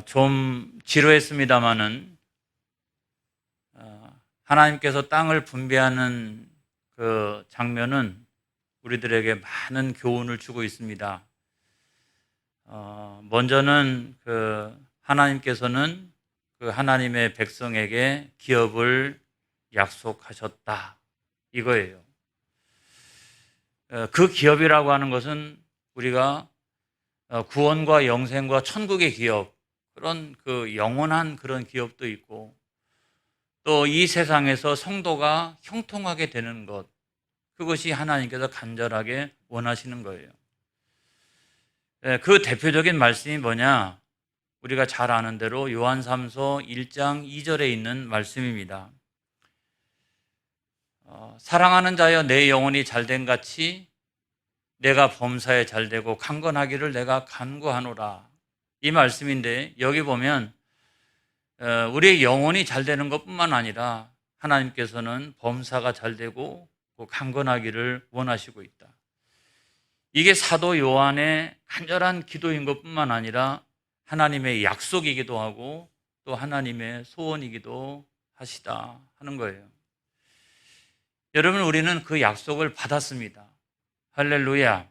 좀 지루했습니다마는 하나님께서 땅을 분배하는 그 장면은 우리들에게 많은 교훈을 주고 있습니다. 먼저는 하나님께서는 그 하나님의 백성에게 기업을 약속하셨다 이거예요. 그 기업이라고 하는 것은 우리가 구원과 영생과 천국의 기업, 그런 그 영원한 그런 기업도 있고, 또 이 세상에서 성도가 형통하게 되는 것, 그것이 하나님께서 간절하게 원하시는 거예요. 그 대표적인 말씀이 뭐냐? 우리가 잘 아는 대로 요한3서 1장 2절에 있는 말씀입니다. 사랑하는 자여 내 영혼이 잘된 같이 내가 범사에 잘되고 강건하기를 내가 간구하노라. 이 말씀인데, 여기 보면 우리의 영혼이 잘되는 것뿐만 아니라 하나님께서는 범사가 잘되고 강건하기를 원하시고 있다. 이게 사도 요한의 간절한 기도인 것뿐만 아니라 하나님의 약속이기도 하고 또 하나님의 소원이기도 하시다 하는 거예요. 여러분, 우리는 그 약속을 받았습니다. 할렐루야.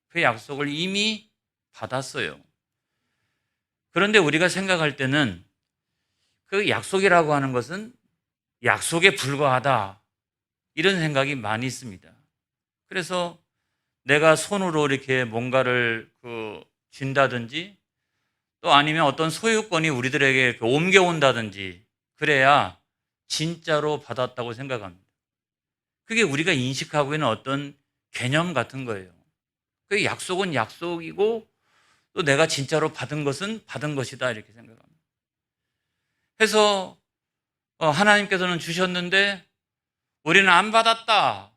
그 약속을 이미 받았어요. 그런데 우리가 생각할 때는 그 약속이라고 하는 것은 약속에 불과하다, 이런 생각이 많이 있습니다. 그래서 내가 손으로 이렇게 뭔가를 쥔다든지, 또 아니면 어떤 소유권이 우리들에게 이렇게 옮겨온다든지, 그래야 진짜로 받았다고 생각합니다. 그게 우리가 인식하고 있는 어떤 개념 같은 거예요. 그 약속은 약속이고 또 내가 진짜로 받은 것은 받은 것이다, 이렇게 생각합니다. 해서 하나님께서는 주셨는데 우리는 안 받았다,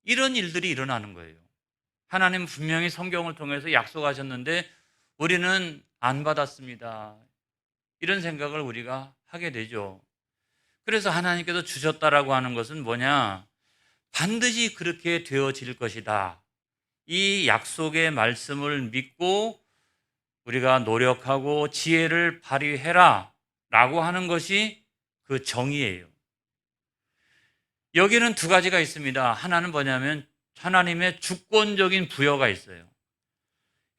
이런 일들이 일어나는 거예요. 하나님은 분명히 성경을 통해서 약속하셨는데 우리는 안 받았습니다, 이런 생각을 우리가 하게 되죠. 그래서 하나님께서 주셨다라고 하는 것은 뭐냐? 반드시 그렇게 되어질 것이다, 이 약속의 말씀을 믿고 우리가 노력하고 지혜를 발휘해라 라고 하는 것이 그 정의예요. 여기는 두 가지가 있습니다. 하나는 뭐냐면 하나님의 주권적인 부여가 있어요.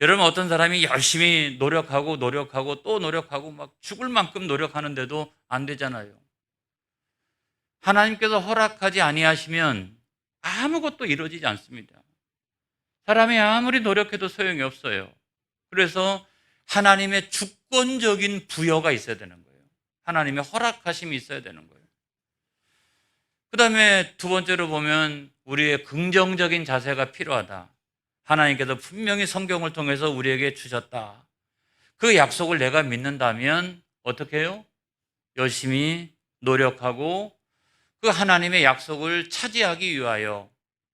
여러분, 어떤 사람이 열심히 노력하고 또 노력하고 막 죽을 만큼 노력하는데도 안 되잖아요. 하나님께서 허락하지 아니하시면 아무것도 이루어지지 않습니다. 사람이 아무리 노력해도 소용이 없어요. 그래서 하나님의 주권적인 부여가 있어야 되는 거예요. 하나님의 허락하심이 있어야 되는 거예요. 그 다음에 두 번째로 보면 우리의 긍정적인 자세가 필요하다. 하나님께서 분명히 성경을 통해서 우리에게 주셨다. 그 약속을 내가 믿는다면 어떻게 해요? 열심히 노력하고 그 하나님의 약속을 차지하기 위하여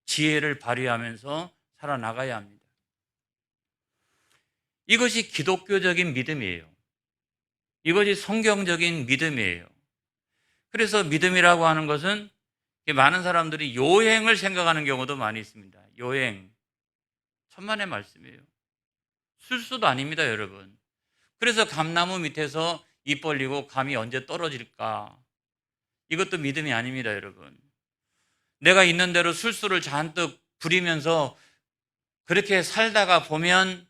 지혜를 발휘하면서 살아나가야 합니다. 이것이 기독교적인 믿음이에요. 이것이 성경적인 믿음이에요. 그래서 믿음이라고 하는 것은 많은 사람들이 요행을 생각하는 경우도 많이 있습니다. 요행. 천만의 말씀이에요. 술수도 아닙니다, 여러분. 그래서 감나무 밑에서 입 벌리고 감이 언제 떨어질까? 이것도 믿음이 아닙니다, 여러분. 내가 있는 대로 술수를 잔뜩 부리면서 그렇게 살다가 보면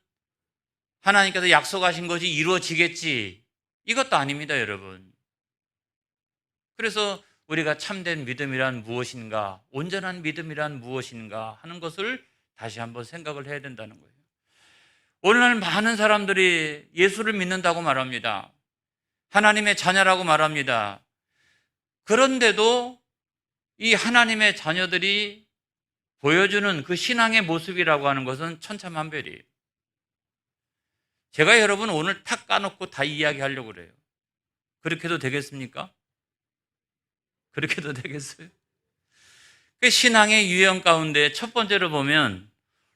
하나님께서 약속하신 것이 이루어지겠지, 이것도 아닙니다, 여러분. 그래서 우리가 참된 믿음이란 무엇인가, 온전한 믿음이란 무엇인가 하는 것을 다시 한번 생각을 해야 된다는 거예요. 오늘날 많은 사람들이 예수를 믿는다고 말합니다. 하나님의 자녀라고 말합니다. 그런데도 이 하나님의 자녀들이 보여주는 그 신앙의 모습이라고 하는 것은 천차만별이에요. 제가 여러분 오늘 탁 까놓고 다 이야기하려고 그래요. 그렇게도 되겠습니까? 그렇게도 되겠어요? 그 신앙의 유형 가운데 첫 번째로 보면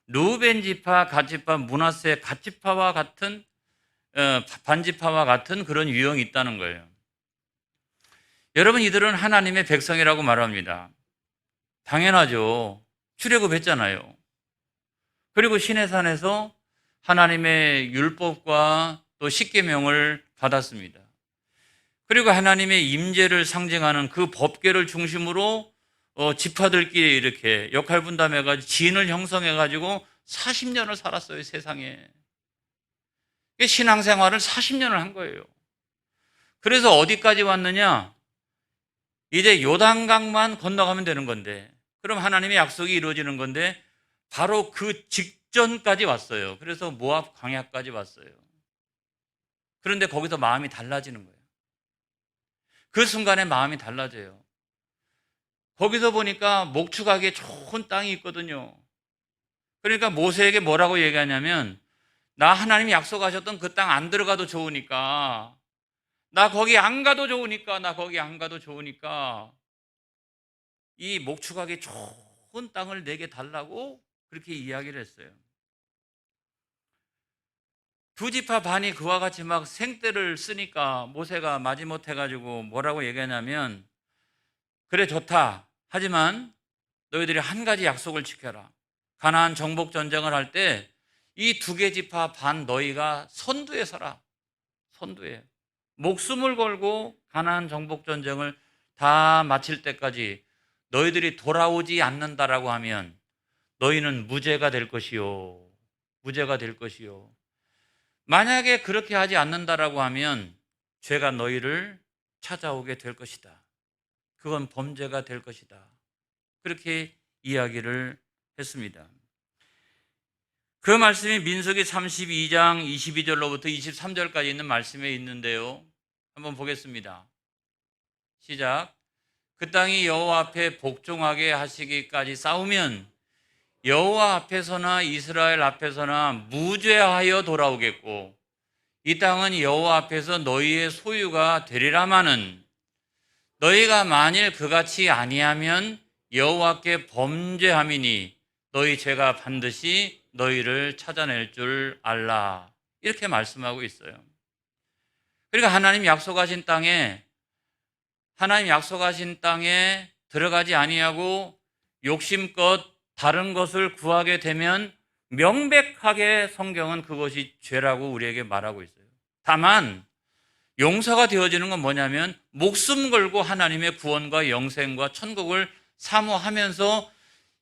르우벤 지파, 갓 지파, 므낫세 갓 지파와 같은 반지파와 같은 그런 유형이 있다는 거예요. 여러분, 이들은 하나님의 백성이라고 말합니다. 당연하죠. 출애굽했잖아요. 그리고 시내산에서 하나님의 율법과 또 십계명을 받았습니다. 그리고 하나님의 임재를 상징하는 그 법궤를 중심으로 지파들끼리 이렇게 역할 분담해가지고 지인을 형성해가지고 40년을 살았어요, 세상에. 신앙생활을 40년을 한 거예요. 그래서 어디까지 왔느냐? 이제 요단강만 건너가면 되는 건데, 그럼 하나님의 약속이 이루어지는 건데, 바로 그 직전까지 왔어요. 그래서 모압 광야까지 왔어요. 그런데 거기서 마음이 달라지는 거예요. 그 순간에 마음이 달라져요. 거기서 보니까 목축하기에 좋은 땅이 있거든요. 그러니까 모세에게 뭐라고 얘기하냐면, 나 하나님이 약속하셨던 그 땅 안 들어가도 좋으니까, 나 거기 안 가도 좋으니까, 나 거기 안 가도 좋으니까, 이 목축하기 좋은 땅을 내게 달라고 그렇게 이야기를 했어요. 두 지파 반이 그와 같이 막 생떼를 쓰니까 모세가 마지못해가지고 뭐라고 얘기하냐면, 그래 좋다. 하지만 너희들이 한 가지 약속을 지켜라. 가나안 정복 전쟁을 할 때 이 두 개 지파 반 너희가 선두에 서라. 선두에. 목숨을 걸고 가나안 정복 전쟁을 다 마칠 때까지 너희들이 돌아오지 않는다라고 하면 너희는 무죄가 될 것이요. 무죄가 될 것이요. 만약에 그렇게 하지 않는다라고 하면 죄가 너희를 찾아오게 될 것이다. 그건 범죄가 될 것이다. 그렇게 이야기를 했습니다. 그 말씀이 민수기 32장 22절로부터 23절까지 있는 말씀에 있는데요. 한번 보겠습니다. 시작. 그 땅이 여호와 앞에 복종하게 하시기까지 싸우면 여호와 앞에서나 이스라엘 앞에서나 무죄하여 돌아오겠고 이 땅은 여호와 앞에서 너희의 소유가 되리라마는 너희가 만일 그같이 아니하면 여호와께 범죄함이니 너희 죄가 반드시 너희를 찾아낼 줄 알라. 이렇게 말씀하고 있어요. 그러니까 하나님 약속하신 땅에 들어가지 아니하고 욕심껏 다른 것을 구하게 되면 명백하게 성경은 그것이 죄라고 우리에게 말하고 있어요. 다만 용서가 되어지는 건 뭐냐면 목숨 걸고 하나님의 구원과 영생과 천국을 사모하면서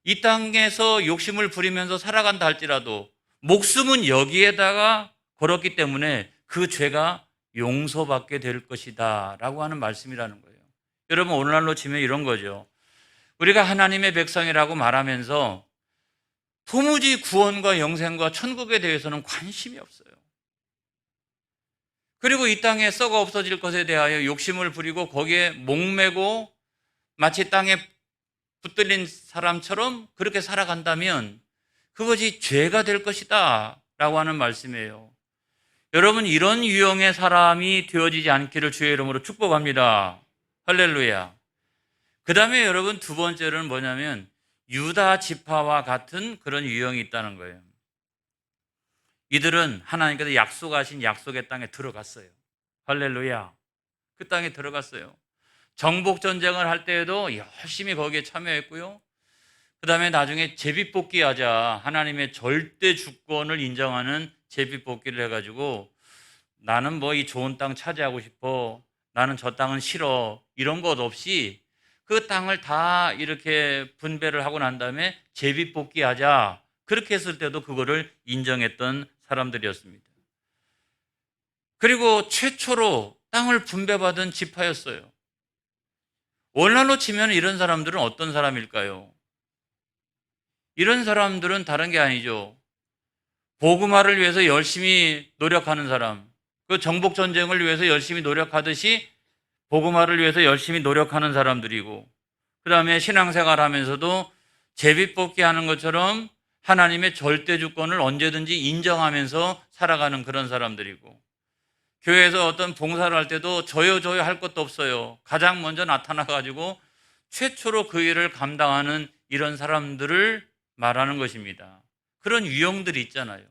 이 땅에서 욕심을 부리면서 살아간다 할지라도 목숨은 여기에다가 걸었기 때문에 그 죄가 용서받게 될 것이다 라고 하는 말씀이라는 거예요. 여러분, 오늘날로 치면 이런 거죠. 우리가 하나님의 백성이라고 말하면서 도무지 구원과 영생과 천국에 대해서는 관심이 없어요. 그리고 이 땅에 썩어 없어질 것에 대하여 욕심을 부리고 거기에 목매고 마치 땅에 붙들린 사람처럼 그렇게 살아간다면 그것이 죄가 될 것이다 라고 하는 말씀이에요. 여러분, 이런 유형의 사람이 되어지지 않기를 주의 이름으로 축복합니다. 할렐루야. 그 다음에 여러분, 두 번째로는 뭐냐면 유다 지파와 같은 그런 유형이 있다는 거예요. 이들은 하나님께서 약속하신 약속의 땅에 들어갔어요. 할렐루야. 그 땅에 들어갔어요. 정복전쟁을 할 때에도 열심히 거기에 참여했고요. 그 다음에 나중에 제비뽑기 하자. 하나님의 절대 주권을 인정하는 제비뽑기를 해가지고 나는 뭐 이 좋은 땅 차지하고 싶어. 나는 저 땅은 싫어. 이런 것 없이 그 땅을 다 이렇게 분배를 하고 난 다음에 제비뽑기 하자. 그렇게 했을 때도 그거를 인정했던 사람들이었습니다. 그리고 최초로 땅을 분배받은 지파였어요. 오늘날로 치면 이런 사람들은 어떤 사람일까요? 이런 사람들은 다른 게 아니죠. 복음화를 위해서 열심히 노력하는 사람, 그 정복전쟁을 위해서 열심히 노력하듯이 복음화를 위해서 열심히 노력하는 사람들이고, 그 다음에 신앙생활 하면서도 제비뽑기 하는 것처럼 하나님의 절대 주권을 언제든지 인정하면서 살아가는 그런 사람들이고, 교회에서 어떤 봉사를 할 때도 저요 할 것도 없어요. 가장 먼저 나타나가지고 최초로 그 일을 감당하는 이런 사람들을 말하는 것입니다. 그런 유형들이 있잖아요.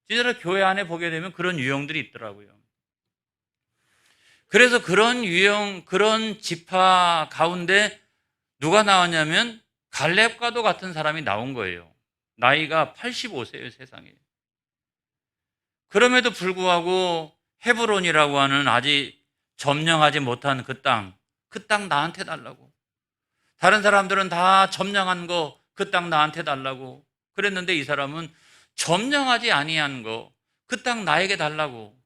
진짜로 교회 안에 보게 되면 그런 유형들이 있더라고요. 그래서 그런 유형, 그런 지파 가운데 누가 나왔냐면 갈렙과도 같은 사람이 나온 거예요. 나이가 85세예요, 세상에. 그럼에도 불구하고 헤브론이라고 하는 아직 점령하지 못한 그 땅 나한테 달라고. 다른 사람들은 다 점령한 거 그 땅 나한테 달라고 그랬는데 이 사람은 점령하지 아니한 거 그 땅 나에게 달라고.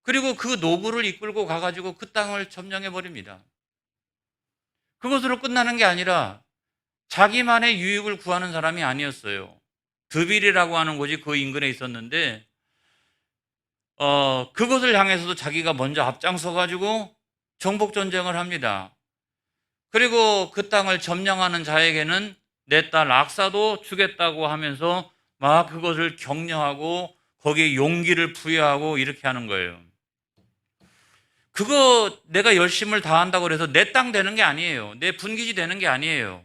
그리고 그 노구를 이끌고 가가지고 그 땅을 점령해 버립니다. 그것으로 끝나는 게 아니라 자기만의 유익을 구하는 사람이 아니었어요. 드빌이라고 하는 곳이 그 인근에 있었는데 그곳을 향해서도 자기가 먼저 앞장서 가지고 정복 전쟁을 합니다. 그리고 그 땅을 점령하는 자에게는 내 딸 악사도 주겠다고 하면서 막 그것을 격려하고 거기에 용기를 부여하고 이렇게 하는 거예요. 그거 내가 열심을 다한다고 해서 내 땅 되는 게 아니에요. 내 분깃이 되는 게 아니에요.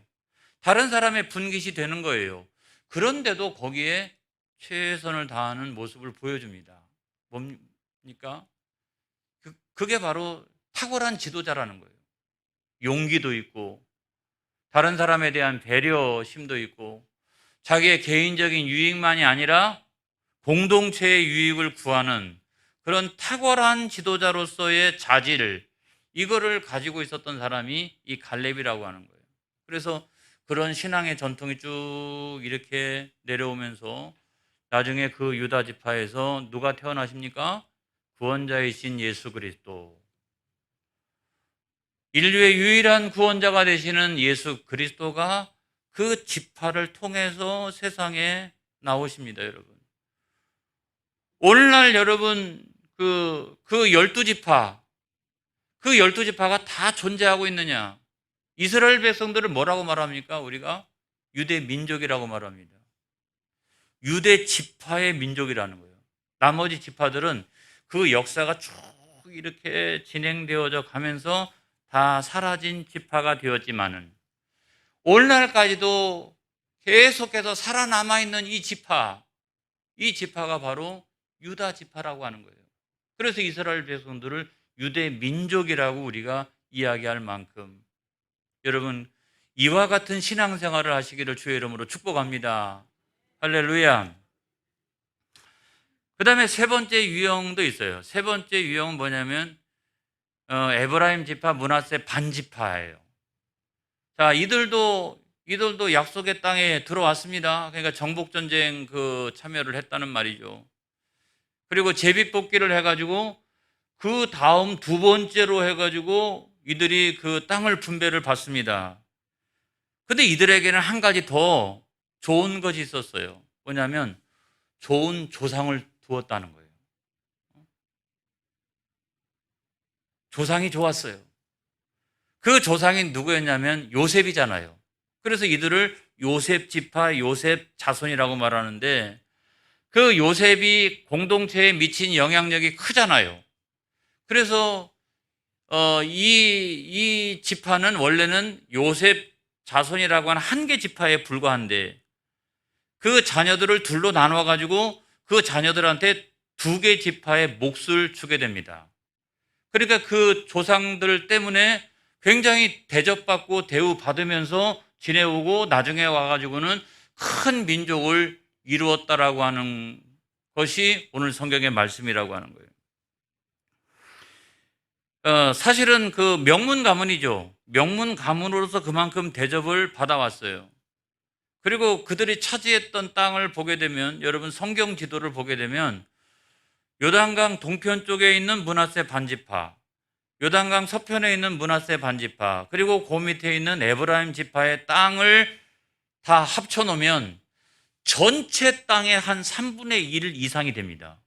다른 사람의 분깃이 되는 거예요. 그런데도 거기에 최선을 다하는 모습을 보여줍니다. 뭡니까? 그게 바로 탁월한 지도자라는 거예요. 용기도 있고 다른 사람에 대한 배려심도 있고 자기의 개인적인 유익만이 아니라 공동체의 유익을 구하는 그런 탁월한 지도자로서의 자질, 이거를 가지고 있었던 사람이 이 갈렙이라고 하는 거예요. 그래서 그런 신앙의 전통이 쭉 이렇게 내려오면서 나중에 그 유다 지파에서 누가 태어나십니까? 구원자이신 예수 그리스도. 인류의 유일한 구원자가 되시는 예수 그리스도가 그 지파를 통해서 세상에 나오십니다, 여러분. 오늘날 여러분 그 12지파, 그 12지파가 다 존재하고 있느냐? 이스라엘 백성들을 뭐라고 말합니까? 우리가 유대 민족이라고 말합니다. 유대 지파의 민족이라는 거예요. 나머지 지파들은 그 역사가 쭉 이렇게 진행되어져 가면서 다 사라진 지파가 되었지만은 오늘날까지도 계속해서 살아남아 있는 이 지파가 바로 유다 지파라고 하는 거예요. 그래서 이스라엘 백성들을 유대 민족이라고 우리가 이야기할 만큼 여러분 이와 같은 신앙생활을 하시기를 주의 이름으로 축복합니다. 할렐루야. 그 다음에 세 번째 유형도 있어요. 세 번째 유형은 뭐냐면 에브라임 지파, 므낫세 반지파예요. 자, 이들도 약속의 땅에 들어왔습니다. 그러니까 정복전쟁 참여를 했다는 말이죠. 그리고 제비뽑기를 해가지고 그 다음 두 번째로 해가지고 이들이 그 땅을 분배를 받습니다. 근데 이들에게는 한 가지 더 좋은 것이 있었어요. 뭐냐면 좋은 조상을 두었다는 거예요. 조상이 좋았어요. 그 조상이 누구였냐면 요셉이잖아요. 그래서 이들을 요셉 지파, 요셉 자손이라고 말하는데 그 요셉이 공동체에 미친 영향력이 크잖아요. 그래서 이 지파는 원래는 요셉 자손이라고 하는 한 개 지파에 불과한데 그 자녀들을 둘로 나눠 가지고 그 자녀들한테 두 개 지파의 몫을 주게 됩니다. 그러니까 그 조상들 때문에 굉장히 대접받고 대우받으면서 지내오고 나중에 와가지고는 큰 민족을 이루었다라고 하는 것이 오늘 성경의 말씀이라고 하는 거예요. 사실은 그 명문 가문이죠. 명문 가문으로서 그만큼 대접을 받아왔어요. 그리고 그들이 차지했던 땅을 보게 되면 여러분 성경 지도를 보게 되면 요단강 동편 쪽에 있는 므낫세 반지파, 요단강 서편에 있는 므낫세 반지파, 그리고 그 밑에 있는 에브라임 지파의 땅을 다 합쳐놓으면 전체 땅의 한 3분의 1 이상이 됩니다.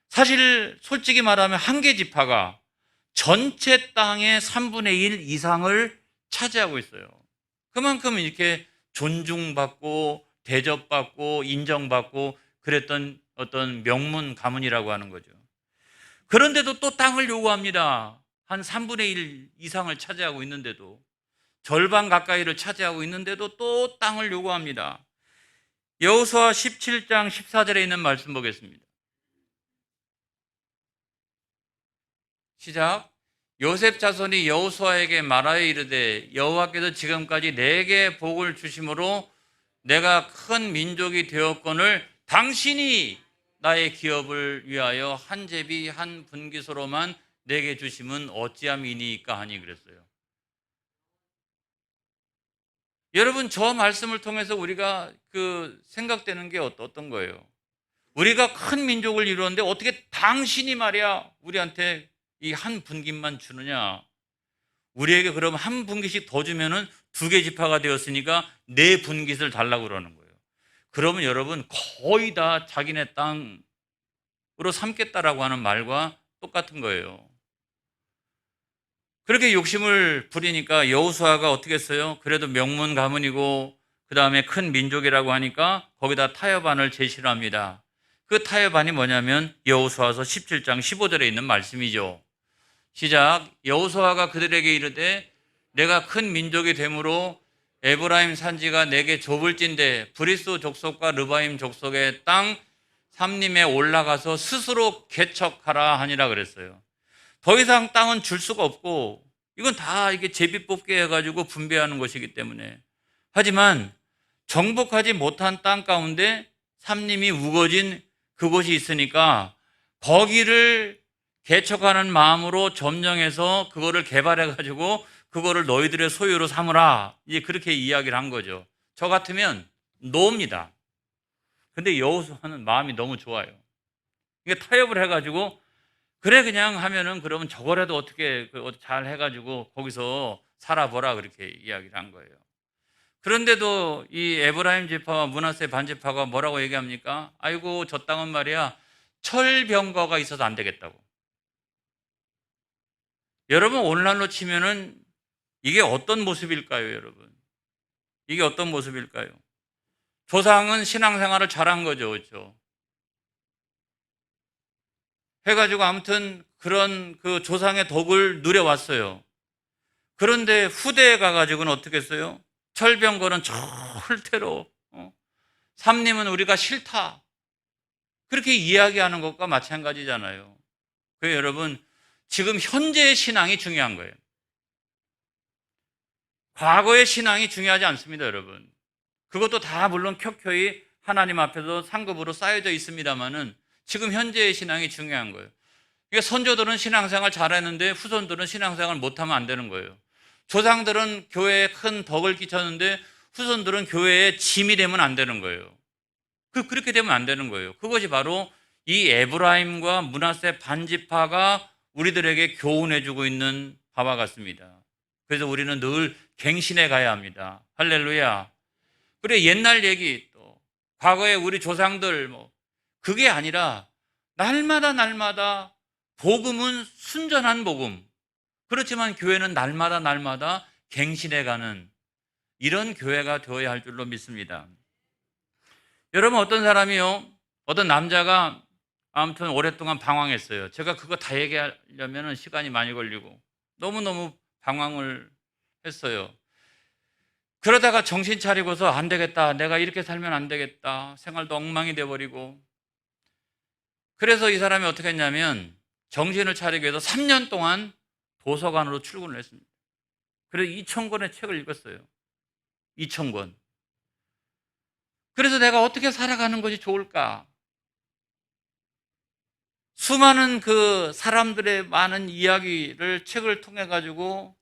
사실 솔직히 말하면 한 개 지파가 전체 땅의 3분의 1 이상을 차지하고 있어요. 그만큼 이렇게 존중받고 대접받고 인정받고 그랬던 어떤 명문 가문이라고 하는 거죠. 그런데도 또 땅을 요구합니다. 한 3분의 1 이상을 차지하고 있는데도, 절반 가까이를 차지하고 있는데도 또 땅을 요구합니다. 여호수아 17장 14절에 있는 말씀 보겠습니다. 시작. 요셉 자손이 여호수아에게 말하여 이르되 여호와께서 지금까지 내게 복을 주심으로 내가 큰 민족이 되었거늘 당신이 나의 기업을 위하여 한 제비 한 분기소로만 내게 주심은 어찌함이니까 하니 그랬어요. 여러분, 저 말씀을 통해서 우리가 생각되는 게 어떤 거예요? 우리가 큰 민족을 이루었는데 어떻게 당신이 말이야 우리한테 이 한 분깃만 주느냐? 우리에게 그럼 한 분깃씩 더 주면은 2개 지파가 되었으니까 4분깃을 달라고 그러는 거예요. 그러면 여러분 거의 다 자기네 땅으로 삼겠다라고 하는 말과 똑같은 거예요. 그렇게 욕심을 부리니까 여호수아가 어떻게 했어요? 그래도 명문 가문이고 그 다음에 큰 민족이라고 하니까 거기다 타협안을 제시를 합니다. 그 타협안이 뭐냐면 여호수아서 17장 15절에 있는 말씀이죠. 시작. 여호수아가 그들에게 이르되 내가 큰 민족이 되므로 에브라임 산지가 내게 좁을진대 브리스 족속과 르바임 족속의 땅 삼림에 올라가서 스스로 개척하라 하니라 그랬어요. 더 이상 땅은 줄 수가 없고 이건 다 이게 제비 뽑기 해가지고 분배하는 것이기 때문에. 하지만 정복하지 못한 땅 가운데 삼림이 우거진 그곳이 있으니까 거기를 개척하는 마음으로 점령해서 그거를 개발해가지고 그거를 너희들의 소유로 삼으라. 이제 그렇게 이야기를 한 거죠. 저 같으면 노입니다. 근데 여호수아는 마음이 너무 좋아요. 이게 타협을 해가지고 그래 그냥 하면은 그러면 저거라도 어떻게 잘 해가지고 거기서 살아보라 그렇게 이야기를 한 거예요. 그런데도 이 에브라임 지파와 므낫세 반지파가 뭐라고 얘기합니까? 아이고 저 땅은 말이야 철병거가 있어서 안 되겠다고. 여러분 오늘날로 치면은 이게 어떤 모습일까요, 여러분? 이게 어떤 모습일까요? 조상은 신앙생활을 잘한 거죠, 그렇죠? 해가지고 아무튼 그런 그 조상의 덕을 누려왔어요. 그런데 후대에 가가지고는 어떻게 했어요? 철병거는 절대로 삼림은 우리가 싫다. 그렇게 이야기하는 것과 마찬가지잖아요. 그래서 여러분 지금 현재의 신앙이 중요한 거예요. 과거의 신앙이 중요하지 않습니다, 여러분. 그것도 다 물론 켜켜이 하나님 앞에서 상급으로 쌓여져 있습니다만은 지금 현재의 신앙이 중요한 거예요. 그러니까 선조들은 신앙생활 잘했는데 후손들은 신앙생활 못하면 안 되는 거예요. 조상들은 교회에 큰 덕을 끼쳤는데 후손들은 교회에 짐이 되면 안 되는 거예요. 그렇게 되면 안 되는 거예요. 그것이 바로 이 에브라임과 므낫세 반지파가 우리들에게 교훈해주고 있는 바와 같습니다. 그래서 우리는 늘 갱신해 가야 합니다. 할렐루야. 그래 옛날 얘기 또 과거에 우리 조상들 그게 아니라 날마다 복음은 순전한 복음. 그렇지만 교회는 날마다 갱신해 가는 이런 교회가 되어야 할 줄로 믿습니다. 여러분 어떤 사람이요? 어떤 남자가 아무튼 오랫동안 방황했어요. 제가 그거 다 얘기하려면 시간이 많이 걸리고 너무너무 방황을 했어요. 그러다가 정신 차리고서 안 되겠다. 내가 이렇게 살면 안 되겠다. 생활도 엉망이 돼버리고. 그래서 이 사람이 어떻게 했냐면 정신을 차리기 위해서 3년 동안 도서관으로 출근을 했습니다. 그래서 2,000권의 책을 읽었어요. 2,000권. 그래서 내가 어떻게 살아가는 것이 좋을까? 수많은 그 사람들의 많은 이야기를 책을 통해 가지고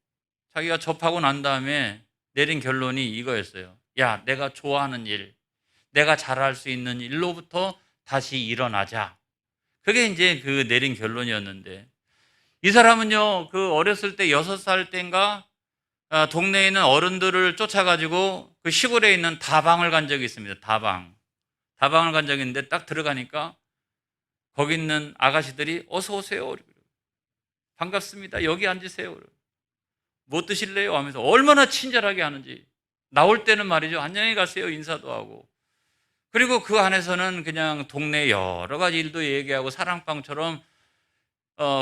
자기가 접하고 난 다음에 내린 결론이 이거였어요. 야, 내가 좋아하는 일, 내가 잘할 수 있는 일로부터 다시 일어나자. 그게 이제 그 내린 결론이었는데 이 사람은요, 그 어렸을 때 6살 때인가 동네에 있는 어른들을 쫓아가지고 그 시골에 있는 다방을 간 적이 있습니다. 다방을 간 적이 있는데 딱 들어가니까 거기 있는 아가씨들이 어서 오세요. 반갑습니다. 여기 앉으세요. 뭐 드실래요? 하면서 얼마나 친절하게 하는지. 나올 때는 말이죠. 안녕히 가세요. 인사도 하고. 그리고 그 안에서는 그냥 동네 여러 가지 일도 얘기하고 사랑방처럼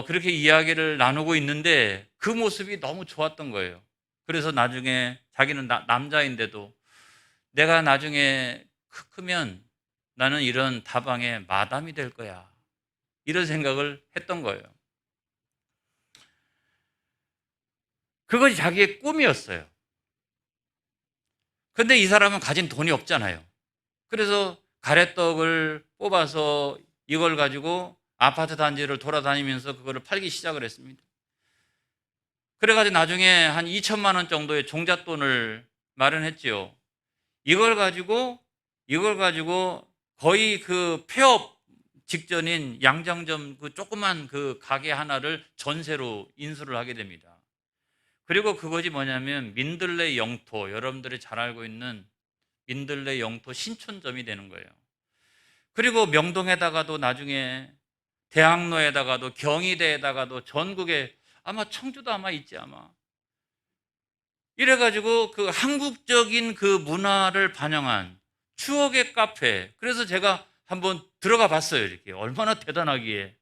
그렇게 이야기를 나누고 있는데 그 모습이 너무 좋았던 거예요. 그래서 나중에 자기는 남자인데도 내가 나중에 크면 나는 이런 다방의 마담이 될 거야. 이런 생각을 했던 거예요. 그것이 자기의 꿈이었어요. 근데 이 사람은 가진 돈이 없잖아요. 그래서 가래떡을 뽑아서 이걸 가지고 아파트 단지를 돌아다니면서 그거를 팔기 시작을 했습니다. 그래가지고 나중에 한 2천만 원 정도의 종잣돈을 마련했지요. 이걸 가지고 거의 그 폐업 직전인 양장점 그 조그만 그 가게 하나를 전세로 인수를 하게 됩니다. 그리고 그것이 뭐냐면 민들레 영토, 여러분들이 잘 알고 있는 민들레 영토 신촌점이 되는 거예요. 그리고 명동에다가도 나중에 대학로에다가도 경희대에다가도 전국에 아마 청주도 아마 있지 아마. 이래가지고 그 한국적인 그 문화를 반영한 추억의 카페. 그래서 제가 한번 들어가 봤어요. 이렇게 얼마나 대단하기에.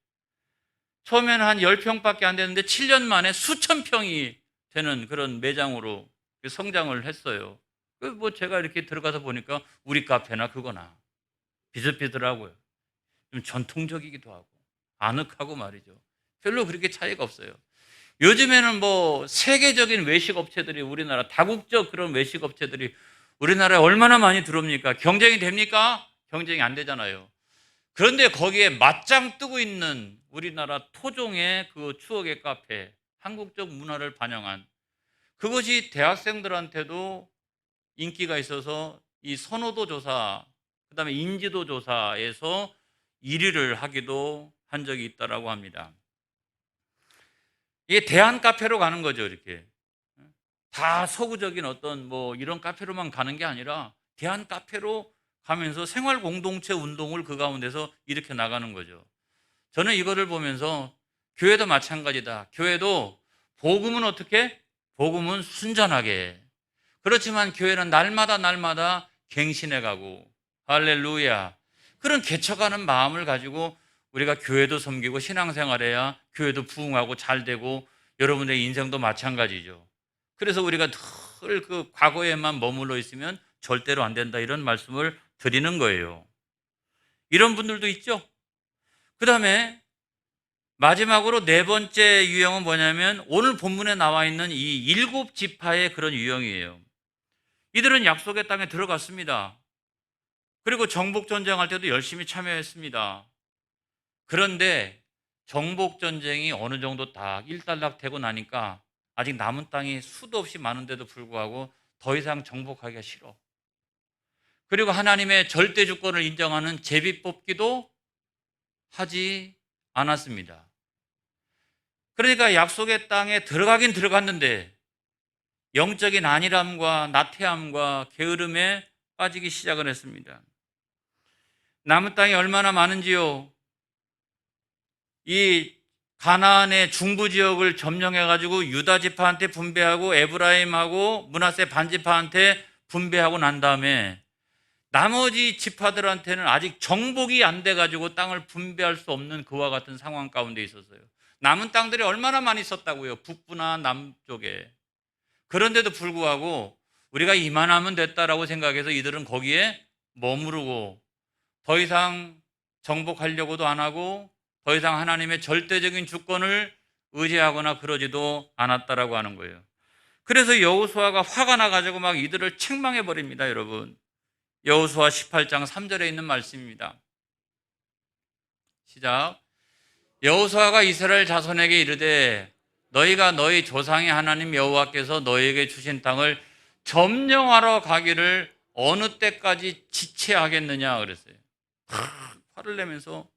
처음에는 한 10평밖에 안 됐는데 7년 만에 수천 평이 되는 그런 매장으로 성장을 했어요. 뭐 제가 이렇게 들어가서 보니까 우리 카페나 그거나 비슷비슷하고요. 좀 전통적이기도 하고 아늑하고 말이죠. 별로 그렇게 차이가 없어요. 요즘에는 뭐 세계적인 외식 업체들이 우리나라 다국적 그런 외식 업체들이 우리나라에 얼마나 많이 들어옵니까? 경쟁이 됩니까? 경쟁이 안 되잖아요. 그런데 거기에 맞짱 뜨고 있는 우리나라 토종의 그 추억의 카페, 한국적 문화를 반영한 그것이 대학생들한테도 인기가 있어서 이 선호도 조사, 그다음에 인지도 조사에서 1위를 하기도 한 적이 있다라고 합니다. 이게 대한 카페로 가는 거죠, 이렇게. 다 서구적인 어떤 뭐 이런 카페로만 가는 게 아니라 대한 카페로 가면서 생활 공동체 운동을 그 가운데서 이렇게 나가는 거죠. 저는 이거를 보면서 교회도 마찬가지다. 교회도 복음은 어떻게? 복음은 순전하게. 그렇지만 교회는 날마다 갱신해 가고 할렐루야. 그런 개척하는 마음을 가지고 우리가 교회도 섬기고 신앙생활해야 교회도 부흥하고 잘 되고 여러분의 인생도 마찬가지죠. 그래서 우리가 늘 그 과거에만 머물러 있으면 절대로 안 된다 이런 말씀을 드리는 거예요. 이런 분들도 있죠. 그다음에 마지막으로 네 번째 유형은 뭐냐면 오늘 본문에 나와 있는 이 7지파의 그런 유형이에요. 이들은 약속의 땅에 들어갔습니다. 그리고 정복전쟁할 때도 열심히 참여했습니다. 그런데 정복전쟁이 어느 정도 딱 일단락 되고 나니까 아직 남은 땅이 수도 없이 많은데도 불구하고 더 이상 정복하기가 싫어. 그리고 하나님의 절대 주권을 인정하는 제비 뽑기도 하지 않았습니다. 그러니까 약속의 땅에 들어가긴 들어갔는데 영적인 안일함과 나태함과 게으름에 빠지기 시작을 했습니다. 남은 땅이 얼마나 많은지요. 이 가나안의 중부 지역을 점령해가지고 유다 지파한테 분배하고 에브라임하고 므낫세 반지파한테 분배하고 난 다음에 나머지 지파들한테는 아직 정복이 안 돼가지고 땅을 분배할 수 없는 그와 같은 상황 가운데 있었어요. 남은 땅들이 얼마나 많이 있었다고요. 북부나 남쪽에. 그런데도 불구하고 우리가 이만하면 됐다라고 생각해서 이들은 거기에 머무르고 더 이상 정복하려고도 안 하고 더 이상 하나님의 절대적인 주권을 의지하거나 그러지도 않았다라고 하는 거예요. 그래서 여호수아가 화가 나가지고 막 이들을 책망해 버립니다, 여러분. 여호수아 18장 3절에 있는 말씀입니다. 시작. 여호수아가 이스라엘 자손에게 이르되 너희가 너희 조상의 하나님 여호와께서 너희에게 주신 땅을 점령하러 가기를 어느 때까지 지체하겠느냐 그랬어요. 화를 내면서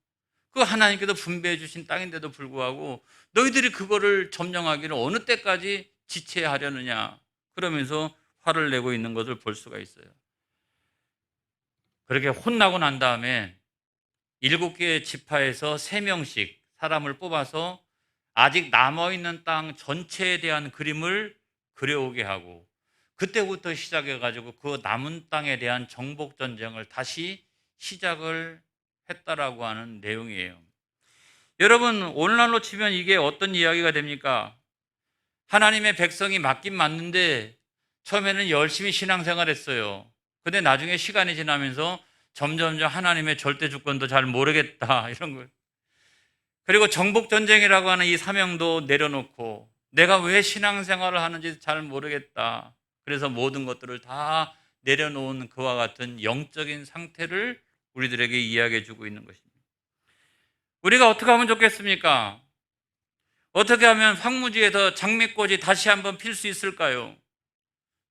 그 하나님께서 분배해 주신 땅인데도 불구하고 너희들이 그거를 점령하기를 어느 때까지 지체하려느냐 그러면서 화를 내고 있는 것을 볼 수가 있어요. 그렇게 혼나고 난 다음에 7개의 지파에서 3명씩 사람을 뽑아서 아직 남아있는 땅 전체에 대한 그림을 그려오게 하고 그때부터 시작해가지고 그 남은 땅에 대한 정복전쟁을 다시 시작을 했다라고 하는 내용이에요. 여러분, 오늘날로 치면 이게 어떤 이야기가 됩니까? 하나님의 백성이 맞긴 맞는데 처음에는 열심히 신앙생활 했어요. 근데 나중에 시간이 지나면서 점점점 하나님의 절대 주권도 잘 모르겠다 이런 거예요. 그리고 정복전쟁이라고 하는 이 사명도 내려놓고 내가 왜 신앙생활을 하는지 잘 모르겠다. 그래서 모든 것들을 다 내려놓은 그와 같은 영적인 상태를 우리들에게 이야기해 주고 있는 것입니다. 우리가 어떻게 하면 좋겠습니까? 어떻게 하면 황무지에서 장미꽃이 다시 한번 필 수 있을까요?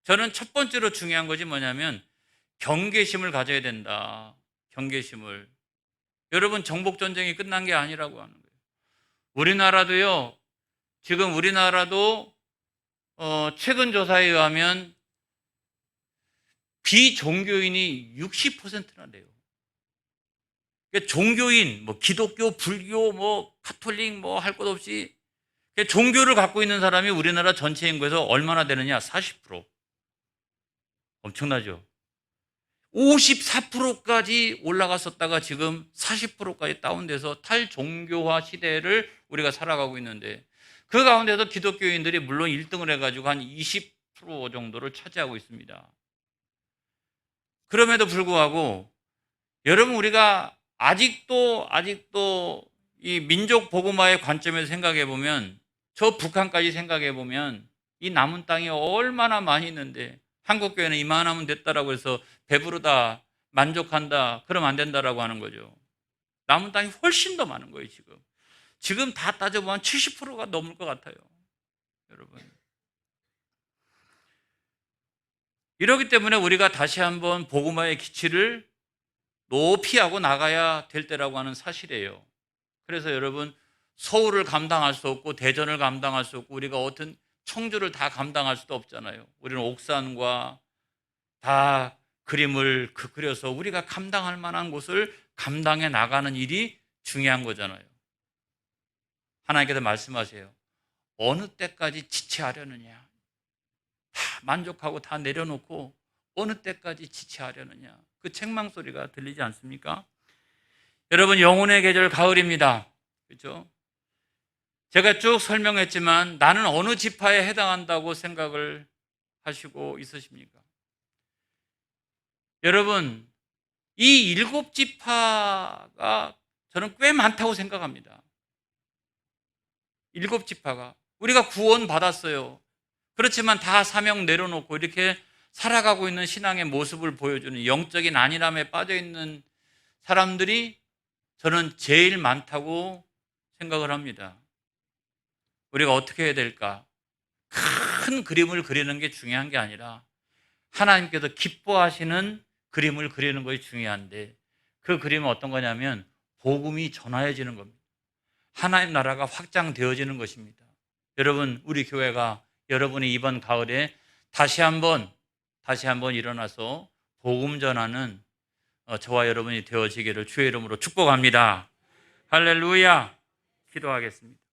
저는 첫 번째로 중요한 것이 뭐냐면 경계심을 가져야 된다. 경계심을. 여러분, 정복전쟁이 끝난 게 아니라고 하는 거예요. 우리나라도요, 지금 우리나라도 최근 조사에 의하면 비종교인이 60%나 돼요. 그러니까 종교인, 뭐 기독교, 불교, 뭐 가톨릭, 뭐 할 것 없이 그러니까 종교를 갖고 있는 사람이 우리나라 전체 인구에서 얼마나 되느냐? 40%. 엄청나죠? 54%까지 올라갔었다가 지금 40%까지 다운돼서 탈종교화 시대를 우리가 살아가고 있는데, 그 가운데서 기독교인들이 물론 1등을 해가지고 한 20% 정도를 차지하고 있습니다. 그럼에도 불구하고 여러분, 우리가 아직도 이 민족 복음화의 관점에서 생각해 보면, 저 북한까지 생각해 보면 이 남은 땅이 얼마나 많이 있는데, 한국 교회는 이만하면 됐다라고 해서 배부르다, 만족한다, 그러면 안 된다라고 하는 거죠. 남은 땅이 훨씬 더 많은 거예요. 지금 다 따져보면 70%가 넘을 것 같아요, 여러분. 이렇기 때문에 우리가 다시 한번 복음화의 기치를 높이 하고 나가야 될 때라고 하는 사실이에요. 그래서 여러분, 서울을 감당할 수 없고 대전을 감당할 수 없고 우리가 어떤 청주를 다 감당할 수도 없잖아요. 우리는 옥산과 다 그림을 그려서 우리가 감당할 만한 곳을 감당해 나가는 일이 중요한 거잖아요. 하나님께서 말씀하세요. 어느 때까지 지체하려느냐? 다 만족하고 다 내려놓고 어느 때까지 지체하려느냐? 그 책망 소리가 들리지 않습니까? 여러분, 영혼의 계절 가을입니다. 그렇죠? 제가 쭉 설명했지만 나는 어느 지파에 해당한다고 생각을 하시고 있으십니까? 여러분, 이 7지파가 저는 꽤 많다고 생각합니다. 7지파가. 우리가 구원 받았어요. 그렇지만 다 사명 내려놓고 이렇게 살아가고 있는 신앙의 모습을 보여주는 영적인 안일함에 빠져있는 사람들이 저는 제일 많다고 생각을 합니다. 우리가 어떻게 해야 될까? 큰 그림을 그리는 게 중요한 게 아니라 하나님께서 기뻐하시는 그림을 그리는 것이 중요한데, 그 그림은 어떤 거냐면 복음이 전하여지는 겁니다. 하나님 나라가 확장되어지는 것입니다. 여러분, 우리 교회가 여러분이 이번 가을에 다시 한번 일어나서 복음 전하는 저와 여러분이 되어지기를 주의 이름으로 축복합니다. 할렐루야. 기도하겠습니다.